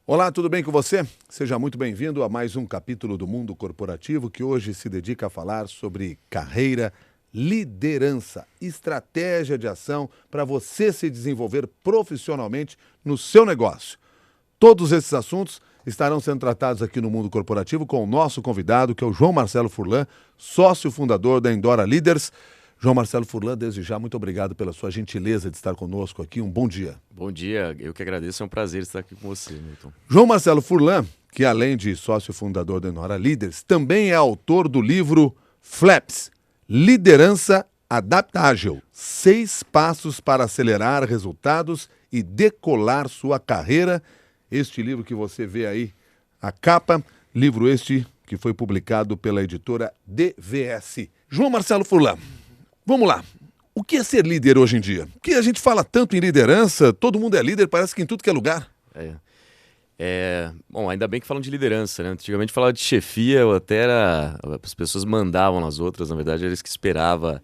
Olá, tudo bem com você? Seja muito bem-vindo a mais um capítulo do Mundo Corporativo que hoje se dedica a falar sobre carreira, liderança, estratégia de ação para você se desenvolver profissionalmente no seu negócio. Todos esses assuntos estarão sendo tratados aqui no Mundo Corporativo com o nosso convidado, que é o João Marcelo Furlan, sócio fundador da Endora Leaders. João Marcelo Furlan, desde já, muito obrigado pela sua gentileza de estar conosco aqui. Um bom dia. Bom dia, eu que agradeço, é um prazer estar aqui com você, Milton. João Marcelo Furlan, que além de sócio fundador da Endora Leaders, também é autor do livro Flaps, Liderança Adaptável, 6 passos para acelerar resultados e decolar sua carreira. Este livro que você vê aí, a capa, livro este que foi publicado pela editora DVS. João Marcelo Furlan, vamos lá. O que é ser líder hoje em dia? Porque a gente fala tanto em liderança, todo mundo é líder, parece que em tudo que é lugar. Bom, ainda bem que falam de liderança, né? Antigamente falava de chefia, ou até as pessoas mandavam nas outras, na verdade eles que esperavam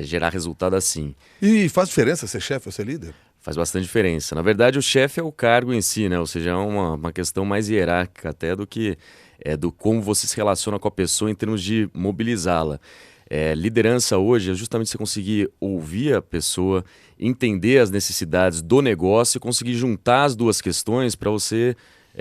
gerar resultado assim. E faz diferença ser chefe ou ser líder? Faz bastante diferença. Na verdade, o chefe é o cargo em si, né? Ou seja, é uma questão mais hierárquica até do que do como você se relaciona com a pessoa em termos de mobilizá-la. Liderança hoje é justamente você conseguir ouvir a pessoa, entender as necessidades do negócio e conseguir juntar as duas questões para você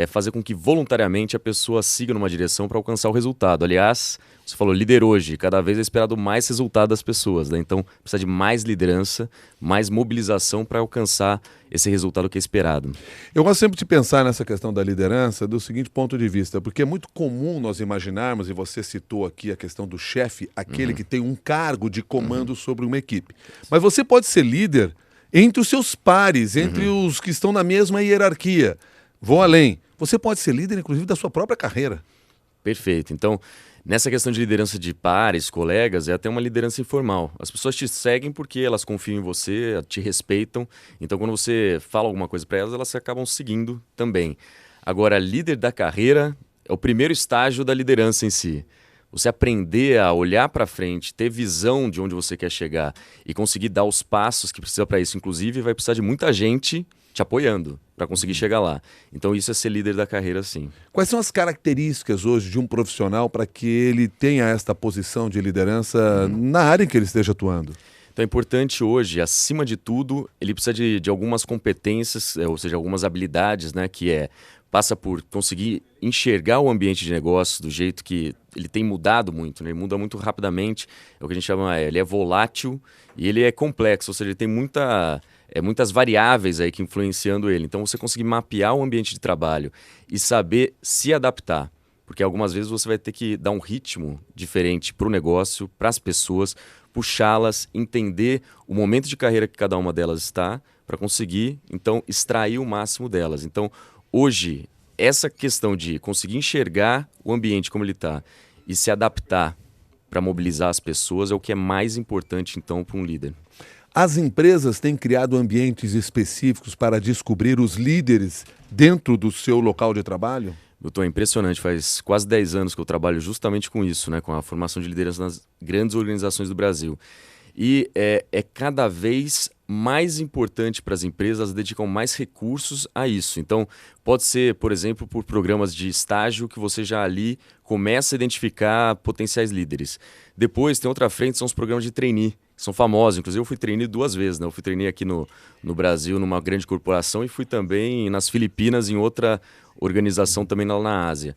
fazer com que voluntariamente a pessoa siga numa direção para alcançar o resultado. Aliás, você falou líder hoje, cada vez é esperado mais resultado das pessoas, né? Então precisa de mais liderança, mais mobilização para alcançar esse resultado que é esperado. Eu gosto sempre de pensar nessa questão da liderança do seguinte ponto de vista, porque é muito comum nós imaginarmos, e você citou aqui a questão do chefe, aquele que tem um cargo de comando sobre uma equipe. Mas você pode ser líder entre os seus pares, entre os que estão na mesma hierarquia. Vou além. Você pode ser líder, inclusive, da sua própria carreira. Perfeito. Então, nessa questão de liderança de pares, colegas, é até uma liderança informal. As pessoas te seguem porque elas confiam em você, te respeitam. Então, quando você fala alguma coisa para elas, elas acabam seguindo também. Agora, líder da carreira é o primeiro estágio da liderança em si. Você aprender a olhar para frente, ter visão de onde você quer chegar e conseguir dar os passos que precisa para isso. Inclusive, vai precisar de muita gente te apoiando para conseguir chegar lá. Então isso é ser líder da carreira, sim. Quais são as características hoje de um profissional para que ele tenha esta posição de liderança na área em que ele esteja atuando? Então é importante hoje, acima de tudo, ele precisa de algumas competências, ou seja, algumas habilidades, né, passa por conseguir enxergar o ambiente de negócio do jeito que ele tem mudado muito, né? Ele muda muito rapidamente, é o que a gente chama, ele é volátil e ele é complexo, ou seja, ele tem muitas variáveis aí que influenciando ele. Então você conseguir mapear o ambiente de trabalho e saber se adaptar, porque algumas vezes você vai ter que dar um ritmo diferente para o negócio, para as pessoas, puxá-las, entender o momento de carreira que cada uma delas está, para conseguir, então, extrair o máximo delas. Então, hoje, essa questão de conseguir enxergar o ambiente como ele está e se adaptar para mobilizar as pessoas é o que é mais importante, então, para um líder. As empresas têm criado ambientes específicos para descobrir os líderes dentro do seu local de trabalho? Doutor, é impressionante. Faz quase 10 anos que eu trabalho justamente com isso, né, com a formação de liderança nas grandes organizações do Brasil. E é cada vez mais importante para as empresas, elas dedicam mais recursos a isso. Então, pode ser, por exemplo, por programas de estágio que você já ali começa a identificar potenciais líderes. Depois, tem outra frente, são os programas de trainee, que são famosos. Inclusive, eu fui trainee 2 vezes, né? Eu fui trainee aqui no Brasil, numa grande corporação, e fui também nas Filipinas, em outra organização também lá na Ásia.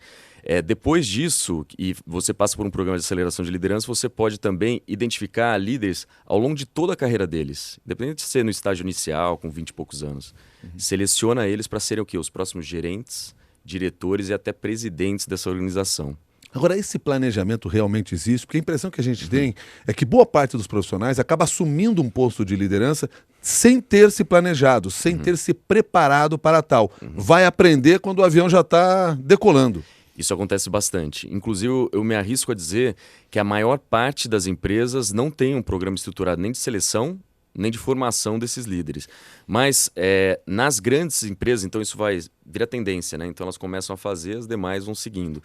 Depois disso, e você passa por um programa de aceleração de liderança, você pode também identificar líderes ao longo de toda a carreira deles, independente de ser no estágio inicial, com 20 e poucos anos. Seleciona eles para serem o quê? Os próximos gerentes, diretores e até presidentes dessa organização. Agora, esse planejamento realmente existe? Porque a impressão que a gente tem é que boa parte dos profissionais acaba assumindo um posto de liderança sem ter se planejado, sem ter se preparado para tal. Vai aprender quando o avião já está decolando. Isso acontece bastante. Inclusive, eu me arrisco a dizer que a maior parte das empresas não tem um programa estruturado nem de seleção, nem de formação desses líderes. Mas nas grandes empresas, então isso vai virar tendência, né? Então elas começam a fazer, as demais vão seguindo.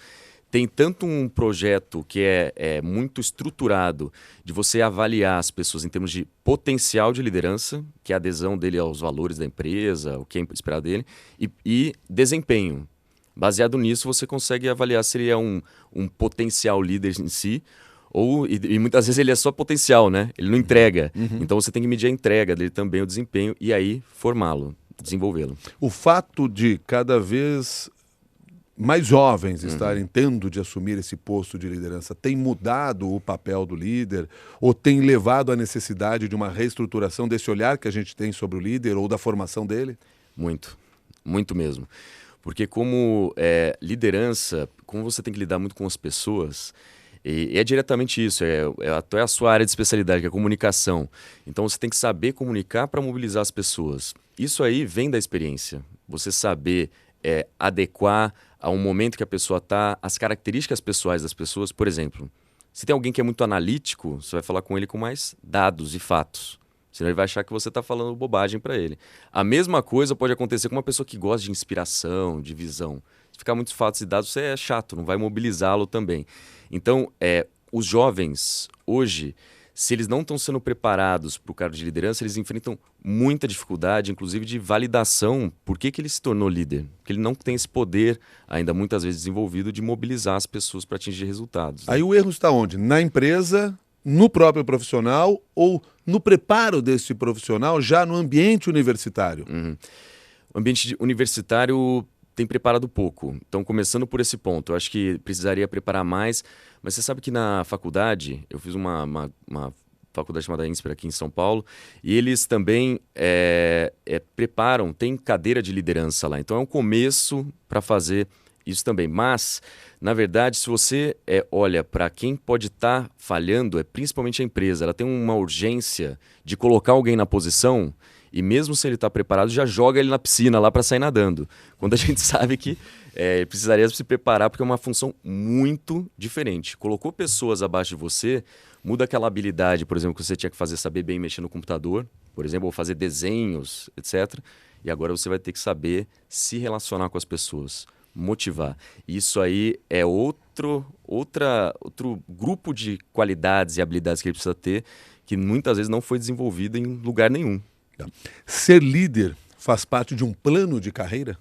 tem tanto um projeto que é muito estruturado de você avaliar as pessoas em termos de potencial de liderança, que é a adesão dele aos valores da empresa, o que é esperado dele, e desempenho. Baseado nisso, você consegue avaliar se ele é um potencial líder em si, e muitas vezes ele é só potencial, né? Ele não entrega. Então você tem que medir a entrega dele também, o desempenho, e aí formá-lo, desenvolvê-lo. O fato de cada vez mais jovens estarem tendo de assumir esse posto de liderança tem mudado o papel do líder ou tem levado à necessidade de uma reestruturação desse olhar que a gente tem sobre o líder ou da formação dele? Muito, muito mesmo. Porque como liderança, como você tem que lidar muito com as pessoas, e é diretamente isso, até a sua área de especialidade, que é a comunicação. Então você tem que saber comunicar para mobilizar as pessoas. Isso aí vem da experiência. Você saber adequar a um momento que a pessoa está, as características pessoais das pessoas. Por exemplo, se tem alguém que é muito analítico, você vai falar com ele com mais dados e fatos. Senão ele vai achar que você está falando bobagem para ele. A mesma coisa pode acontecer com uma pessoa que gosta de inspiração, de visão. Se ficar muitos fatos e dados, você é chato, não vai mobilizá-lo também. Então, os jovens, hoje, se eles não estão sendo preparados para o cargo de liderança, eles enfrentam muita dificuldade, inclusive de validação. Por que ele se tornou líder? Porque ele não tem esse poder, ainda muitas vezes desenvolvido, de mobilizar as pessoas para atingir resultados. Aí o erro está onde? Na empresa, no próprio profissional ou no preparo desse profissional já no ambiente universitário? O ambiente universitário tem preparado pouco. Então, começando por esse ponto, eu acho que precisaria preparar mais. Mas você sabe que na faculdade, eu fiz uma faculdade chamada INSPER aqui em São Paulo, e eles também preparam, tem cadeira de liderança lá. Então, é um começo para fazer isso também. Mas, na verdade, se você olha para quem pode estar falhando, é principalmente a empresa. Ela tem uma urgência de colocar alguém na posição e mesmo se ele está preparado, já joga ele na piscina lá para sair nadando. Quando a gente sabe que precisaria se preparar porque é uma função muito diferente. Colocou pessoas abaixo de você, muda aquela habilidade, por exemplo, que você tinha que fazer, saber bem mexer no computador, por exemplo, ou fazer desenhos, etc. E agora você vai ter que saber se relacionar com as pessoas, motivar. Isso aí é outro grupo de qualidades e habilidades que ele precisa ter, que muitas vezes não foi desenvolvido em lugar nenhum. Ser líder faz parte de um plano de carreira?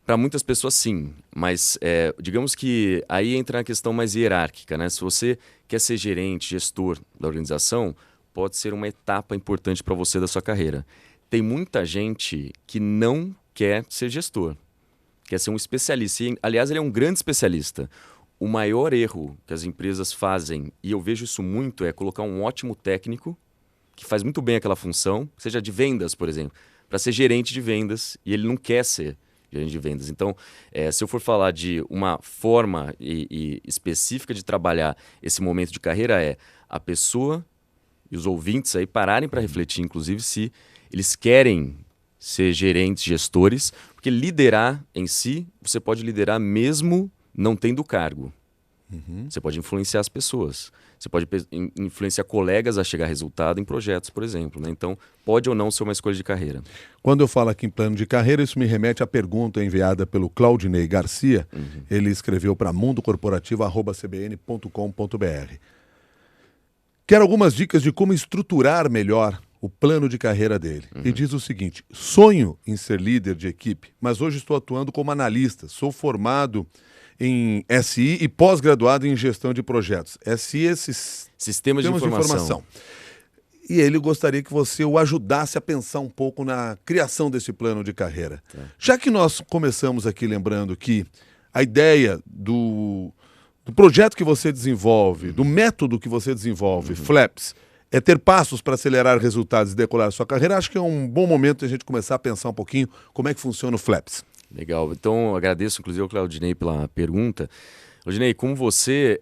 Para muitas pessoas, sim. Mas digamos que aí entra a questão mais hierárquica, né? Se você quer ser gerente, gestor da organização, pode ser uma etapa importante para você da sua carreira. Tem muita gente que não quer ser gestor, quer ser um especialista. E, aliás, ele é um grande especialista. O maior erro que as empresas fazem, e eu vejo isso muito, é colocar um ótimo técnico que faz muito bem aquela função, seja de vendas, por exemplo, para ser gerente de vendas, e ele não quer ser gerente de vendas. Então, se eu for falar de uma forma e específica de trabalhar esse momento de carreira, a pessoa e os ouvintes aí pararem para refletir, inclusive, se eles querem ser gerentes, gestores, porque liderar em si, você pode liderar mesmo não tendo cargo. Você pode influenciar as pessoas. Você pode influenciar colegas a chegar a resultado em projetos, por exemplo. Né? Então, pode ou não ser uma escolha de carreira. Quando eu falo aqui em plano de carreira, isso me remete à pergunta enviada pelo Claudinei Garcia. Ele escreveu para mundocorporativo@cbn.com.br. Quero algumas dicas de como estruturar melhor o plano de carreira dele. E diz o seguinte: sonho em ser líder de equipe, mas hoje estou atuando como analista. Sou formado em SI e pós-graduado em gestão de projetos. SI, esses sistemas de informação. E ele gostaria que você o ajudasse a pensar um pouco na criação desse plano de carreira. Já que nós começamos aqui lembrando que a ideia do projeto que você desenvolve, do método que você desenvolve, FLAPS, é ter passos para acelerar resultados e decolar a sua carreira, acho que é um bom momento de a gente começar a pensar um pouquinho como é que funciona o FLAPS. Legal. Então, agradeço, inclusive, ao Claudinei pela pergunta. Claudinei, como você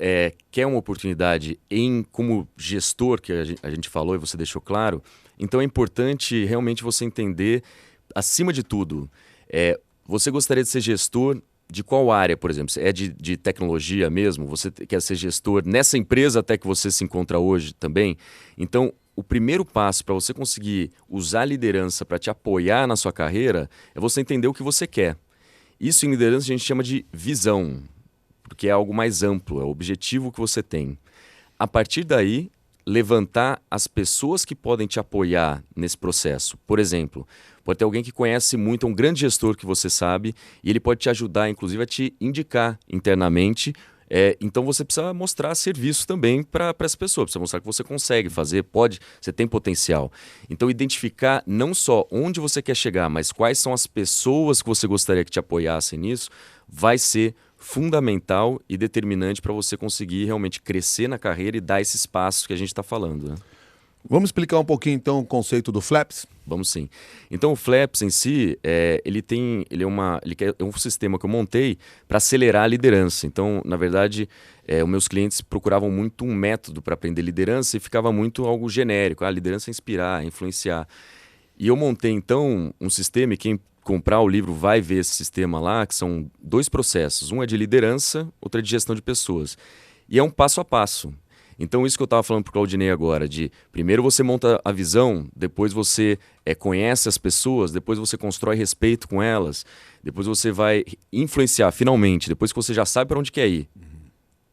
quer uma oportunidade como gestor, que a gente falou e você deixou claro, então é importante realmente você entender, acima de tudo, você gostaria de ser gestor de qual área, por exemplo? É de tecnologia mesmo? Você quer ser gestor nessa empresa até que você se encontra hoje também? Então, o primeiro passo para você conseguir usar a liderança para te apoiar na sua carreira é você entender o que você quer. Isso em liderança a gente chama de visão. porque é algo mais amplo, é o objetivo que você tem. A partir daí, levantar as pessoas que podem te apoiar nesse processo. Por exemplo, pode ter alguém que conhece muito, é um grande gestor que você sabe, e ele pode te ajudar, inclusive, a te indicar internamente. Então você precisa mostrar serviço também para essa pessoa, precisa mostrar que você consegue fazer, você tem potencial. Então identificar não só onde você quer chegar, mas quais são as pessoas que você gostaria que te apoiassem nisso, vai ser fundamental e determinante para você conseguir realmente crescer na carreira e dar esses passos que a gente está falando, né? Vamos explicar um pouquinho então o conceito do FLAPS? Vamos sim. Então o FLAPS em si, ele é um sistema que eu montei para acelerar a liderança. Então, na verdade, os meus clientes procuravam muito um método para aprender liderança e ficava muito algo genérico. Liderança é inspirar, é influenciar. E eu montei então um sistema, e quem comprar o livro vai ver esse sistema lá, que são 2 processos. Um é de liderança, outro é de gestão de pessoas. E é um passo a passo. Então, isso que eu estava falando para o Claudinei agora, de primeiro você monta a visão, depois você conhece as pessoas, depois você constrói respeito com elas, depois você vai influenciar, finalmente, depois que você já sabe para onde quer ir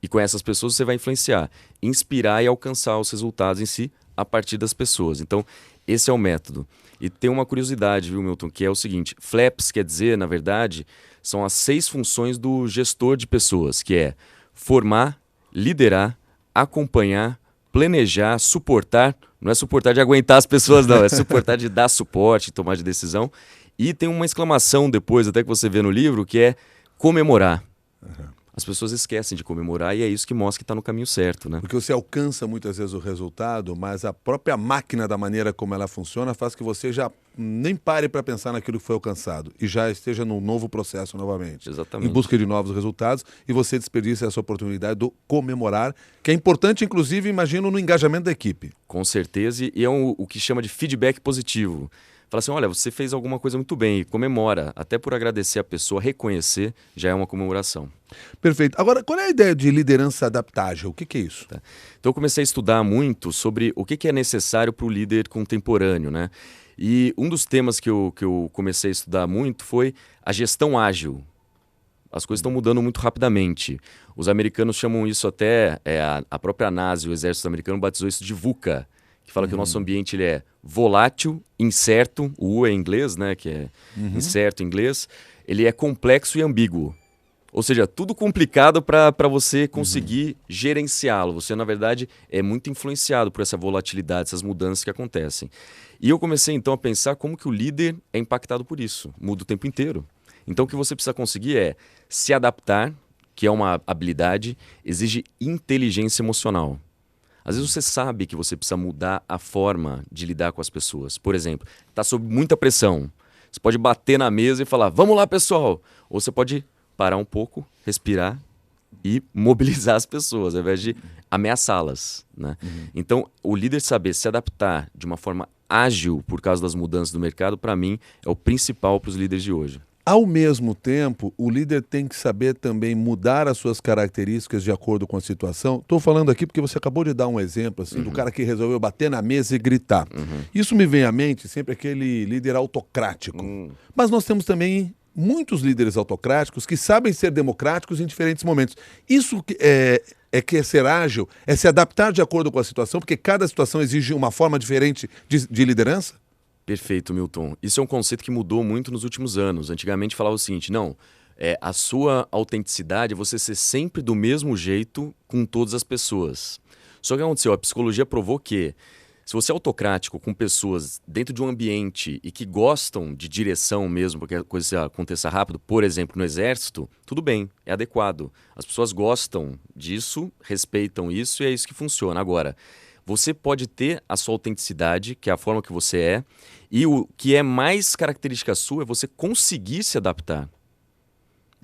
e conhece as pessoas, você vai influenciar, inspirar e alcançar os resultados em si a partir das pessoas. Então, esse é o método. E tem uma curiosidade, viu, Milton, que é o seguinte, FLAPS quer dizer, na verdade, são as 6 funções do gestor de pessoas, que é formar, liderar, acompanhar, planejar, suportar. Não é suportar de aguentar as pessoas, não. É suportar de dar suporte, tomar de decisão. E tem uma exclamação depois, até que você vê no livro, que é comemorar. As pessoas esquecem de comemorar e é isso que mostra que está no caminho certo, né? Porque você alcança muitas vezes o resultado, mas a própria máquina, da maneira como ela funciona, faz que você já nem pare para pensar naquilo que foi alcançado e já esteja num novo processo novamente. Exatamente. Em busca de novos resultados, e você desperdiça essa oportunidade do comemorar, que é importante, inclusive, imagino, no engajamento da equipe. Com certeza, e é o que chama de feedback positivo. Fala assim, olha, você fez alguma coisa muito bem, e comemora. Até por agradecer a pessoa, reconhecer, já é uma comemoração. Perfeito. Agora, qual é a ideia de liderança adaptável? O que é isso? Tá. Então eu comecei a estudar muito sobre o que é necessário para o líder contemporâneo, né? E um dos temas que eu comecei a estudar muito foi a gestão ágil. As coisas estão mudando muito rapidamente. Os americanos chamam isso até, a própria NASA, o exército americano, batizou isso de VUCA, que fala que o nosso ambiente ele é volátil, incerto, o U é em inglês, né, que é incerto em inglês, ele é complexo e ambíguo. Ou seja, tudo complicado para você conseguir gerenciá-lo. Você, na verdade, é muito influenciado por essa volatilidade, essas mudanças que acontecem. E eu comecei, então, a pensar como que o líder é impactado por isso. Muda o tempo inteiro. Então, o que você precisa conseguir é se adaptar, que é uma habilidade, exige inteligência emocional. Às vezes você sabe que você precisa mudar a forma de lidar com as pessoas. Por exemplo, está sob muita pressão. Você pode bater na mesa e falar, vamos lá, pessoal! Ou você pode parar um pouco, respirar e mobilizar as pessoas, ao invés de ameaçá-las, né? Então, o líder saber se adaptar de uma forma ágil por causa das mudanças do mercado, para mim, é o principal para os líderes de hoje. Ao mesmo tempo, o líder tem que saber também mudar as suas características de acordo com a situação. Estou falando aqui porque você acabou de dar um exemplo assim, do cara que resolveu bater na mesa e gritar. Isso me vem à mente sempre aquele líder autocrático. Mas nós temos também muitos líderes autocráticos que sabem ser democráticos em diferentes momentos. Isso que é ser ágil, é se adaptar de acordo com a situação, porque cada situação exige uma forma diferente de liderança? Perfeito, Milton. Isso é um conceito que mudou muito nos últimos anos. Antigamente falava o seguinte, não, a sua autenticidade é você ser sempre do mesmo jeito com todas as pessoas. Só que o que aconteceu? A psicologia provou que se você é autocrático com pessoas dentro de um ambiente e que gostam de direção mesmo, porque a coisa aconteça rápido, por exemplo, no exército, tudo bem, é adequado. As pessoas gostam disso, respeitam isso e é isso que funciona. Agora, você pode ter a sua autenticidade, que é a forma que você é, e o que é mais característica sua é você conseguir se adaptar.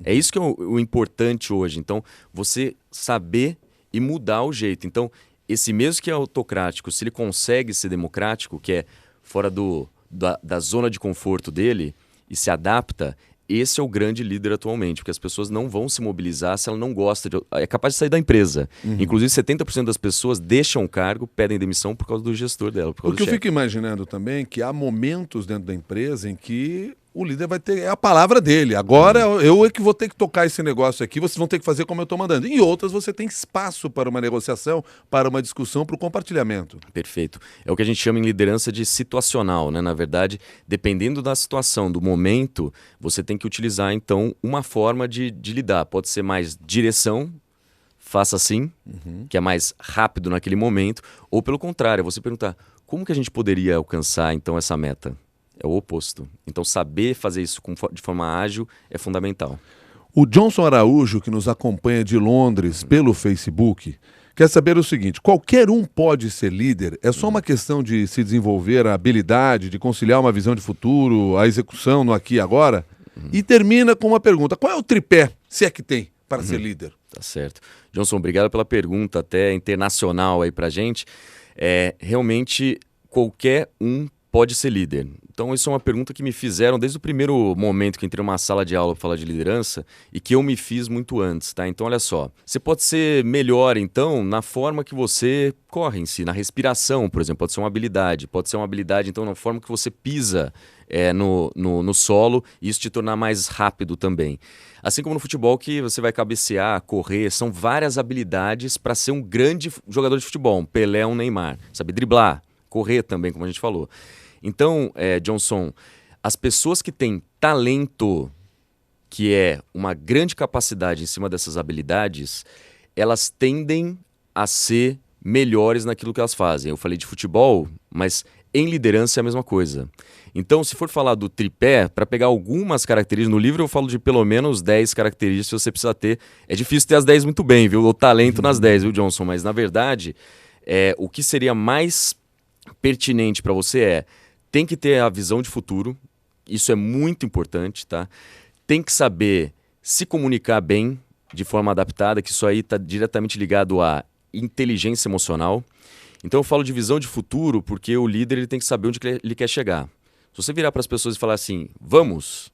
É isso que é o importante hoje. Então, você saber e mudar o jeito. Então, esse mesmo que é autocrático, se ele consegue ser democrático, que é fora da zona de conforto dele, e se adapta, esse é o grande líder atualmente, porque as pessoas não vão se mobilizar se ela não gosta é capaz de sair da empresa. Inclusive, 70% das pessoas deixam o cargo, pedem demissão por causa do gestor dela, por causa do chefe. Eu fico imaginando também que há momentos dentro da empresa em que o líder vai ter a palavra dele. Agora eu é que vou ter que tocar esse negócio aqui, vocês vão ter que fazer como eu estou mandando. Em outras você tem espaço para uma negociação, para uma discussão, para o compartilhamento. Perfeito. É o que a gente chama em liderança de situacional, né? Na verdade, dependendo da situação, do momento, você tem que utilizar, então, uma forma de lidar. Pode ser mais direção, faça assim, que é mais rápido naquele momento, ou pelo contrário, você perguntar, como que a gente poderia alcançar, então, essa meta? É o oposto. Então, saber fazer isso de forma ágil é fundamental. O Johnson Araújo, que nos acompanha de Londres pelo Facebook, quer saber o seguinte: qualquer um pode ser líder? É só uma questão de se desenvolver a habilidade, de conciliar uma visão de futuro, a execução no aqui e agora? E termina com uma pergunta: qual é o tripé, se é que tem, para ser líder? Tá certo. Johnson, obrigado pela pergunta, até internacional aí pra gente. Realmente, qualquer um pode ser líder. Então, isso é uma pergunta que me fizeram desde o primeiro momento que entrei numa sala de aula para falar de liderança e que eu me fiz muito antes, tá? Então, olha só, você pode ser melhor, então, na forma que você corre em si, na respiração, por exemplo, pode ser uma habilidade, então, na forma que você pisa no solo e isso te tornar mais rápido também. Assim como no futebol, que você vai cabecear, correr, são várias habilidades para ser um grande jogador de futebol, um Pelé, um Neymar, sabe? Driblar, correr também, como a gente falou. Então, Johnson, as pessoas que têm talento, que é uma grande capacidade em cima dessas habilidades, elas tendem a ser melhores naquilo que elas fazem. Eu falei de futebol, mas em liderança é a mesma coisa. Então, se for falar do tripé, para pegar algumas características, no livro eu falo de pelo menos 10 características que você precisa ter. É difícil ter as 10 muito bem, viu? O talento nas 10, viu, Johnson? Mas, na verdade, o que seria mais pertinente para você tem que ter a visão de futuro, isso é muito importante, tá? Tem que saber se comunicar bem, de forma adaptada, que isso aí está diretamente ligado à inteligência emocional. Então eu falo de visão de futuro porque o líder ele tem que saber onde ele quer chegar. Se você virar para as pessoas e falar assim, vamos,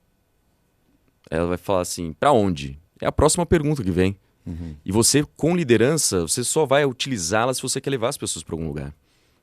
ela vai falar assim, para onde? É a próxima pergunta que vem. E você, com liderança, você só vai utilizá-la se você quer levar as pessoas para algum lugar.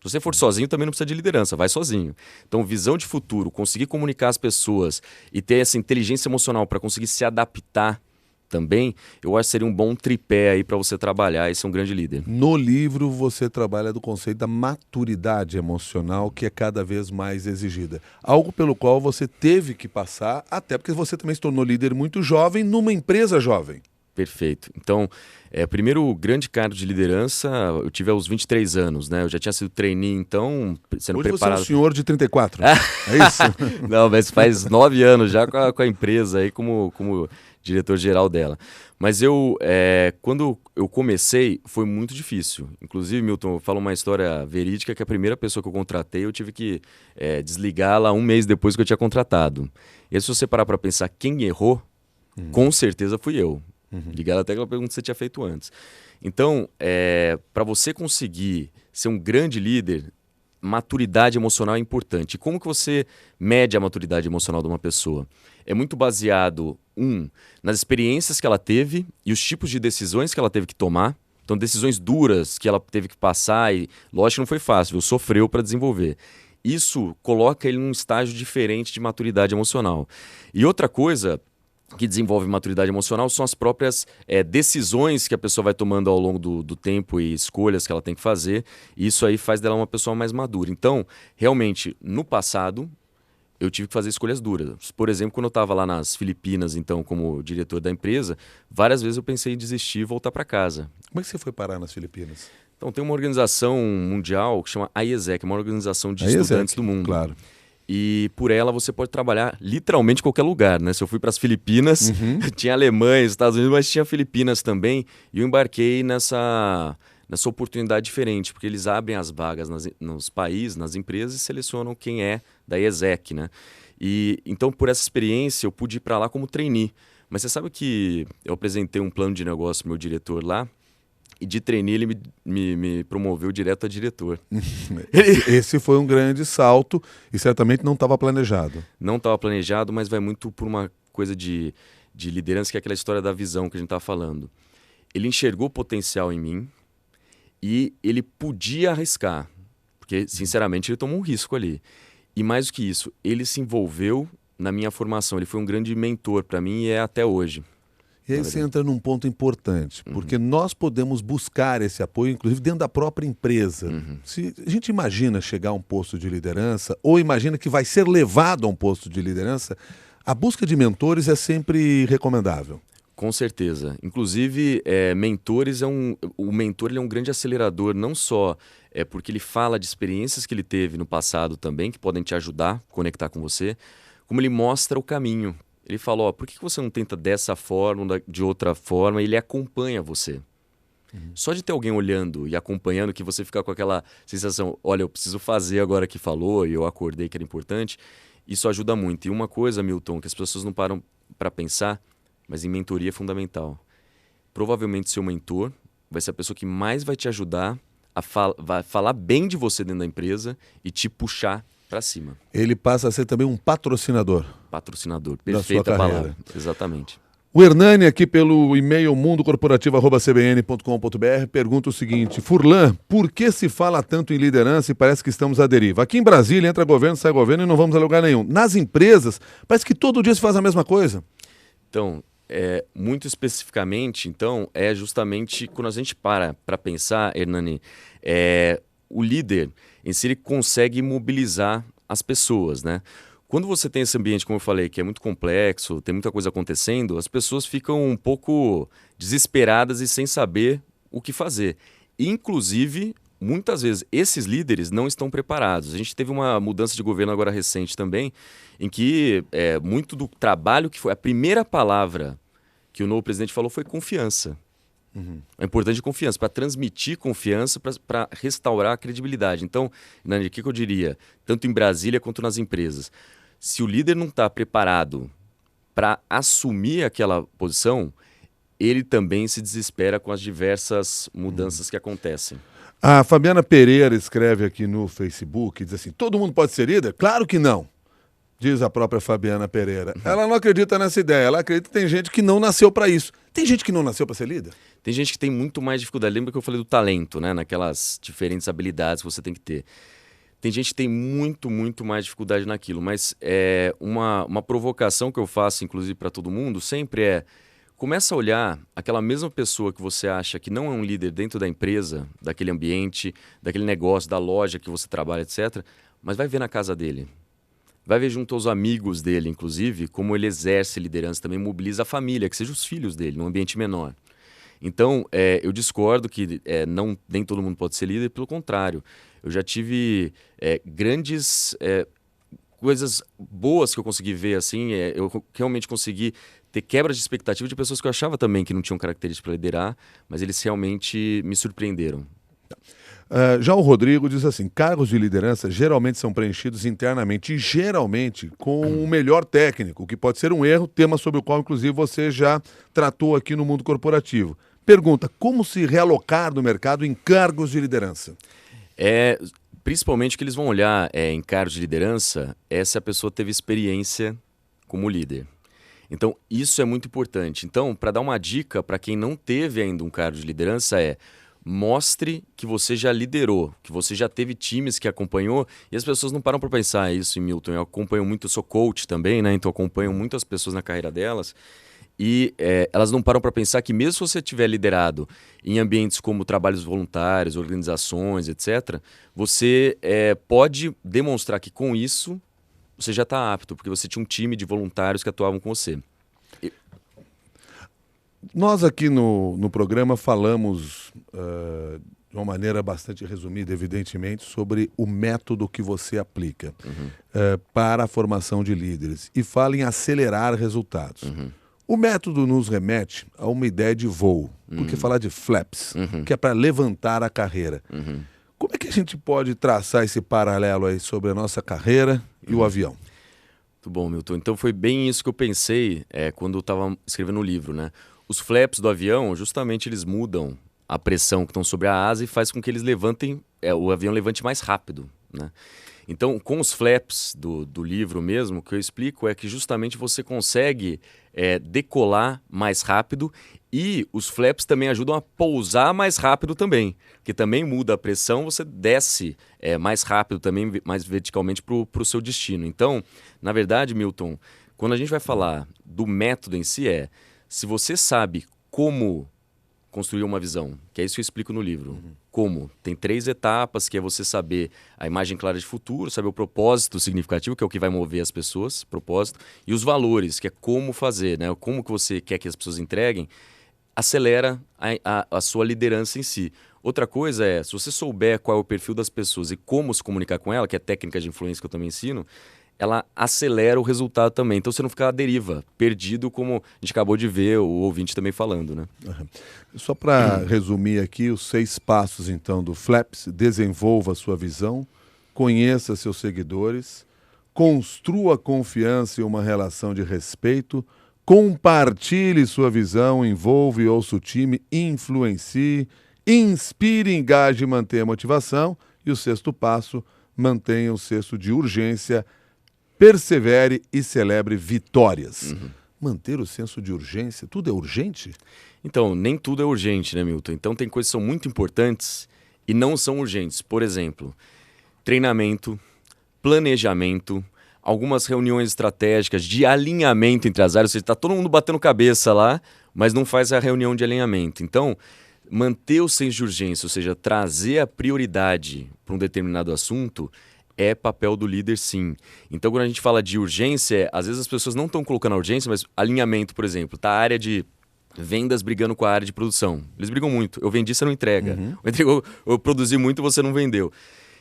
Se você for sozinho, também não precisa de liderança, vai sozinho. Então, visão de futuro, conseguir comunicar as pessoas e ter essa inteligência emocional para conseguir se adaptar também, eu acho que seria um bom tripé aí para você trabalhar e ser um grande líder. No livro, você trabalha do conceito da maturidade emocional, que é cada vez mais exigida. Algo pelo qual você teve que passar, até porque você também se tornou líder muito jovem numa empresa jovem. Perfeito. Então, primeiro grande cargo de liderança, eu tive aos 23 anos, né? Eu já tinha sido trainee, então, sendo Hoje preparado... você é um senhor de 34, é isso? Não, mas faz 9 anos já com a empresa aí como diretor-geral dela. Mas quando eu comecei, foi muito difícil. Inclusive, Milton, eu falo uma história verídica que a primeira pessoa que eu contratei, eu tive que desligá-la um mês depois que eu tinha contratado. E aí, se você parar para pensar quem errou, com certeza fui eu. Ligado até aquela pergunta que você tinha feito antes. Então, para você conseguir ser um grande líder, maturidade emocional é importante. E como que você mede a maturidade emocional de uma pessoa? É muito baseado, nas experiências que ela teve e os tipos de decisões que ela teve que tomar. Então, decisões duras que ela teve que passar e, lógico que não foi fácil, viu? Sofreu para desenvolver. Isso coloca ele num estágio diferente de maturidade emocional. E outra coisa que desenvolve maturidade emocional são as próprias decisões que a pessoa vai tomando ao longo do tempo e escolhas que ela tem que fazer. E isso aí faz dela uma pessoa mais madura. Então, realmente, no passado, eu tive que fazer escolhas duras. Por exemplo, quando eu estava lá nas Filipinas, então, como diretor da empresa, várias vezes eu pensei em desistir e voltar para casa. Como é que você foi parar nas Filipinas? Então, tem uma organização mundial que chama IESEC, uma organização de estudantes do mundo. Claro. E por ela você pode trabalhar literalmente em qualquer lugar, né? Se eu fui para as Filipinas, tinha Alemanha, Estados Unidos, mas tinha Filipinas também. E eu embarquei nessa oportunidade diferente, porque eles abrem as vagas nos países, nas empresas e selecionam quem é da IESEC, né? E então, por essa experiência, eu pude ir para lá como trainee. Mas você sabe que eu apresentei um plano de negócio pro meu diretor lá, e de trainee ele me promoveu direto a diretor. Esse foi um grande salto e certamente não estava planejado. Não estava planejado, mas vai muito por uma coisa de liderança, que é aquela história da visão que a gente estava falando. Ele enxergou potencial em mim e ele podia arriscar, porque, sinceramente, ele tomou um risco ali. E mais do que isso, ele se envolveu na minha formação. Ele foi um grande mentor para mim e é até hoje. E aí você entra num ponto importante, porque nós podemos buscar esse apoio, inclusive dentro da própria empresa. Se a gente imagina chegar a um posto de liderança, ou imagina que vai ser levado a um posto de liderança, a busca de mentores é sempre recomendável. Com certeza. Inclusive, mentores o mentor ele é um grande acelerador, não só porque ele fala de experiências que ele teve no passado também, que podem te ajudar a conectar com você, como ele mostra o caminho. Ele fala, ó, por que você não tenta dessa forma, de outra forma? E ele acompanha você. Só de ter alguém olhando e acompanhando, que você fica com aquela sensação, olha, eu preciso fazer agora que falou e eu acordei que era importante, isso ajuda muito. E uma coisa, Milton, que as pessoas não param para pensar, mas em mentoria é fundamental. Provavelmente seu mentor vai ser a pessoa que mais vai te ajudar vai falar bem de você dentro da empresa e te puxar para cima. Ele passa a ser também um patrocinador. Patrocinador, da sua perfeita carreira. palavra. Exatamente. O Hernani, aqui pelo e-mail mundocorporativo@cbn.com.br, pergunta o seguinte: Furlan, por que se fala tanto em liderança e parece que estamos à deriva? Aqui em Brasília entra governo, sai governo e não vamos a lugar nenhum. Nas empresas, parece que todo dia se faz a mesma coisa. Então, muito especificamente, então, é justamente quando a gente para pensar, Hernani, o líder em si ele consegue mobilizar as pessoas, né? Quando você tem esse ambiente, como eu falei, que é muito complexo, tem muita coisa acontecendo, as pessoas ficam um pouco desesperadas e sem saber o que fazer. Inclusive, muitas vezes, esses líderes não estão preparados. A gente teve uma mudança de governo agora recente também, em que muito do trabalho que foi... A primeira palavra que o novo presidente falou foi confiança. É importante confiança, para transmitir confiança, para restaurar a credibilidade. Então, Nani, o que eu diria? Tanto em Brasília quanto nas empresas. Se o líder não está preparado para assumir aquela posição, ele também se desespera com as diversas mudanças que acontecem. A Fabiana Pereira escreve aqui no Facebook, diz assim, todo mundo pode ser líder? Claro que não, diz a própria Fabiana Pereira. Ela não acredita nessa ideia, ela acredita que tem gente que não nasceu para isso. Tem gente que não nasceu para ser líder? Tem gente que tem muito mais dificuldade. Lembra que eu falei do talento, né? Naquelas diferentes habilidades que você tem que ter. Tem gente que tem muito, muito mais dificuldade naquilo. Mas uma provocação que eu faço, inclusive, para todo mundo, sempre começa a olhar aquela mesma pessoa que você acha que não é um líder dentro da empresa, daquele ambiente, daquele negócio, da loja que você trabalha, etc. Mas vai ver na casa dele. Vai ver junto aos amigos dele, inclusive, como ele exerce liderança, também mobiliza a família, que sejam os filhos dele, num ambiente menor. Então, eu discordo que nem todo mundo pode ser líder, pelo contrário. Eu já tive grandes coisas boas que eu consegui ver, assim, eu realmente consegui ter quebra de expectativa de pessoas que eu achava também que não tinham características para liderar, mas eles realmente me surpreenderam. Já o Rodrigo diz assim, cargos de liderança geralmente são preenchidos internamente e geralmente com o melhor técnico, o que pode ser um erro, tema sobre o qual inclusive você já tratou aqui no Mundo Corporativo. Pergunta, como se realocar no mercado em cargos de liderança? Principalmente que eles vão olhar em cargos de liderança se a pessoa teve experiência como líder. Então, isso é muito importante. Então, para dar uma dica para quem não teve ainda um cargo de liderança mostre que você já liderou, que você já teve times que acompanhou, e as pessoas não param para pensar isso, Milton. Eu acompanho muito, eu sou coach também, né? Então acompanho muitas pessoas na carreira delas, e elas não param para pensar que mesmo se você tiver liderado em ambientes como trabalhos voluntários, organizações, etc., você pode demonstrar que com isso você já está apto, porque você tinha um time de voluntários que atuavam com você. Nós aqui no programa falamos de uma maneira bastante resumida, evidentemente, sobre o método que você aplica para a formação de líderes e fala em acelerar resultados. O método nos remete a uma ideia de voo, porque falar de flaps, que é para levantar a carreira. Como é que a gente pode traçar esse paralelo aí sobre a nossa carreira e o avião? Muito bom, Milton. Então foi bem isso que eu pensei quando eu estava escrevendo o livro, né? Os flaps do avião, justamente eles mudam a pressão que estão sobre a asa e faz com que eles levantem, o avião levante mais rápido, né? Então, com os flaps do livro mesmo, o que eu explico é que justamente você consegue decolar mais rápido E os flaps também ajudam a pousar mais rápido também, porque também muda a pressão, você desce mais rápido também, mais verticalmente para o seu destino. Então, na verdade, Milton, quando a gente vai falar do método em si, se você sabe como construir uma visão, que é isso que eu explico no livro. Como? Tem 3 etapas, que é você saber a imagem clara de futuro, saber o propósito significativo, que é o que vai mover as pessoas, propósito, e os valores, que é como fazer, né? Como que você quer que as pessoas entreguem, acelera a sua liderança em si. Outra coisa se você souber qual é o perfil das pessoas e como se comunicar com ela, que é a técnica de influência que eu também ensino, ela acelera o resultado também. Então você não fica à deriva, perdido, como a gente acabou de ver o ouvinte também falando, né? Só para resumir aqui, os 6 passos, então, do Flaps: desenvolva a sua visão, conheça seus seguidores, construa confiança e uma relação de respeito, compartilhe sua visão, envolva e ouça o time, influencie, inspire, engaje e mantenha a motivação. E o 6º passo: mantenha o senso de urgência, persevere e celebre vitórias. Manter o senso de urgência, tudo é urgente? Então, nem tudo é urgente, né, Milton? Então tem coisas que são muito importantes e não são urgentes. Por exemplo, treinamento, planejamento, algumas reuniões estratégicas de alinhamento entre as áreas. Ou seja, está todo mundo batendo cabeça lá, mas não faz a reunião de alinhamento. Então, manter o senso de urgência, ou seja, trazer a prioridade para um determinado assunto, é papel do líder, sim. Então, quando a gente fala de urgência, às vezes as pessoas não estão colocando a urgência, mas alinhamento, por exemplo. Tá a área de vendas brigando com a área de produção. Eles brigam muito. Eu vendi, você não entrega. Eu produzi muito, você não vendeu.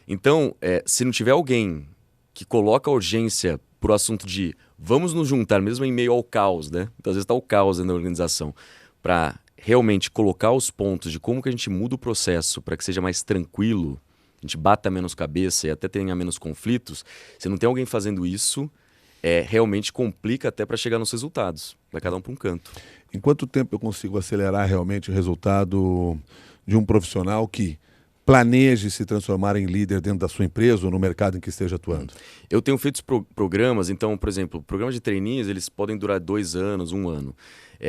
Então, se não tiver alguém que coloca a urgência pro assunto de vamos nos juntar, mesmo em meio ao caos, né? Então, às vezes está o caos na organização, para realmente colocar os pontos de como que a gente muda o processo para que seja mais tranquilo, a gente bata menos cabeça e até tenha menos conflitos. Se não tem alguém fazendo isso, realmente complica até para chegar nos resultados. Vai cada um para um canto. Em quanto tempo eu consigo acelerar realmente o resultado de um profissional que planeje se transformar em líder dentro da sua empresa ou no mercado em que esteja atuando? Eu tenho feito programas, então, por exemplo, programas de trainees, eles podem durar 2 anos, 1 ano.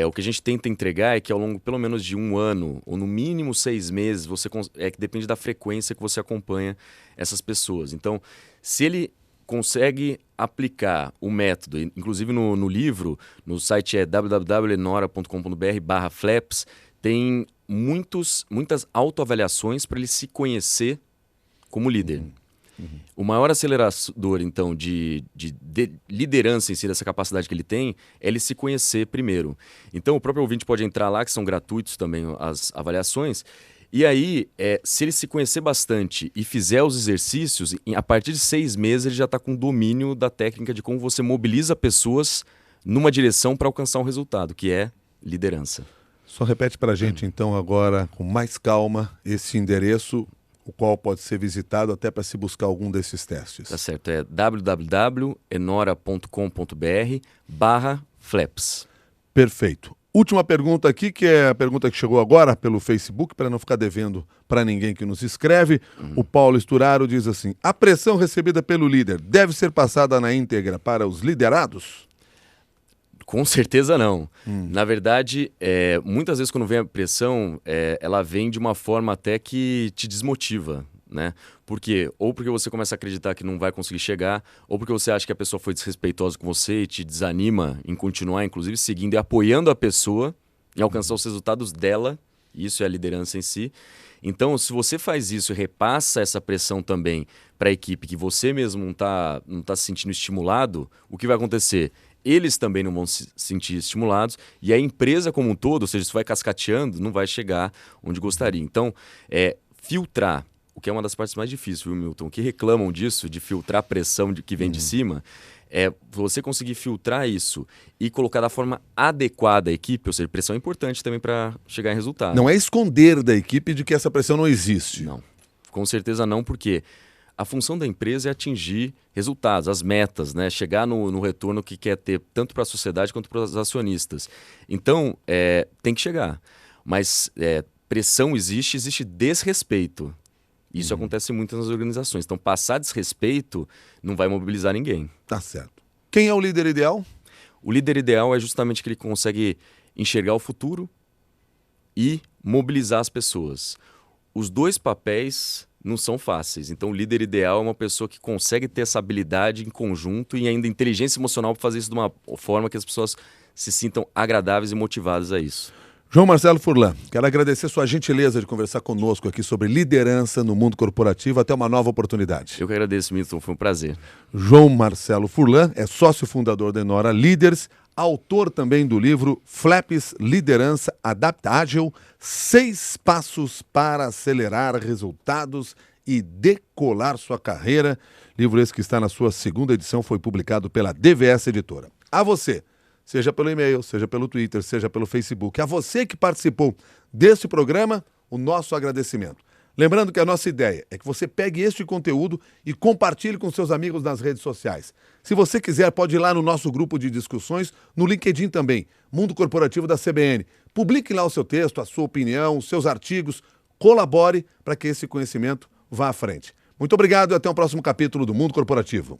O que a gente tenta entregar é que ao longo pelo menos de 1 ano, ou no mínimo 6 meses, que depende da frequência que você acompanha essas pessoas. Então, se ele consegue aplicar o método, inclusive no livro, no site www.enora.com.br/flaps, tem muitas autoavaliações para ele se conhecer como líder. O maior acelerador, então, de liderança em si, dessa capacidade que ele tem, é ele se conhecer primeiro. Então, o próprio ouvinte pode entrar lá, que são gratuitos também as avaliações, e aí, se ele se conhecer bastante e fizer os exercícios, a partir de 6 meses ele já está com domínio da técnica de como você mobiliza pessoas numa direção para alcançar um resultado, que é liderança. Só repete para a gente, então, agora, com mais calma, esse endereço, o qual pode ser visitado até para se buscar algum desses testes. Tá certo, é www.enora.com.br/flaps. Perfeito. Última pergunta aqui, que é a pergunta que chegou agora pelo Facebook, para não ficar devendo para ninguém que nos escreve. O Paulo Esturaro diz assim: a pressão recebida pelo líder deve ser passada na íntegra para os liderados? Com certeza não. Na verdade, muitas vezes quando vem a pressão, ela vem de uma forma até que te desmotiva, né? Por quê? Ou porque você começa a acreditar que não vai conseguir chegar, ou porque você acha que a pessoa foi desrespeitosa com você e te desanima em continuar, inclusive, seguindo e apoiando a pessoa em alcançar os resultados dela. Isso é a liderança em si. Então, se você faz isso e repassa essa pressão também para a equipe, que você mesmo não tá se sentindo estimulado, o que vai acontecer? Eles também não vão se sentir estimulados e a empresa como um todo, ou seja, isso vai cascateando, não vai chegar onde gostaria. Então, filtrar, o que é uma das partes mais difíceis, viu, Milton? Que reclamam disso, de filtrar a pressão que vem de cima, você conseguir filtrar isso e colocar da forma adequada a equipe, ou seja, pressão é importante também para chegar em resultado. Não é esconder da equipe de que essa pressão não existe. Não, com certeza não, porque a função da empresa é atingir resultados, as metas, né? Chegar no retorno que quer ter, tanto para a sociedade quanto para os acionistas. Então, tem que chegar. Mas pressão existe desrespeito. Isso acontece muito nas organizações. Então, passar desrespeito não vai mobilizar ninguém. Tá certo. Quem é o líder ideal? O líder ideal é justamente que ele consegue enxergar o futuro e mobilizar as pessoas. Os dois papéis não são fáceis. Então, o líder ideal é uma pessoa que consegue ter essa habilidade em conjunto e ainda inteligência emocional para fazer isso de uma forma que as pessoas se sintam agradáveis e motivadas a isso. João Marcelo Furlan, quero agradecer sua gentileza de conversar conosco aqui sobre liderança no mundo corporativo. Até uma nova oportunidade. Eu que agradeço, Milton. Foi um prazer. João Marcelo Furlan é sócio fundador da Enora Leaders, autor também do livro Flaps, Liderança Adaptável, 6 passos para acelerar resultados e decolar sua carreira. Livro esse que está na sua 2ª edição, foi publicado pela DVS Editora. A você, seja pelo e-mail, seja pelo Twitter, seja pelo Facebook, a você que participou deste programa, o nosso agradecimento. Lembrando que a nossa ideia é que você pegue este conteúdo e compartilhe com seus amigos nas redes sociais. Se você quiser, pode ir lá no nosso grupo de discussões, no LinkedIn também, Mundo Corporativo da CBN. Publique lá o seu texto, a sua opinião, os seus artigos, colabore para que esse conhecimento vá à frente. Muito obrigado e até o próximo capítulo do Mundo Corporativo.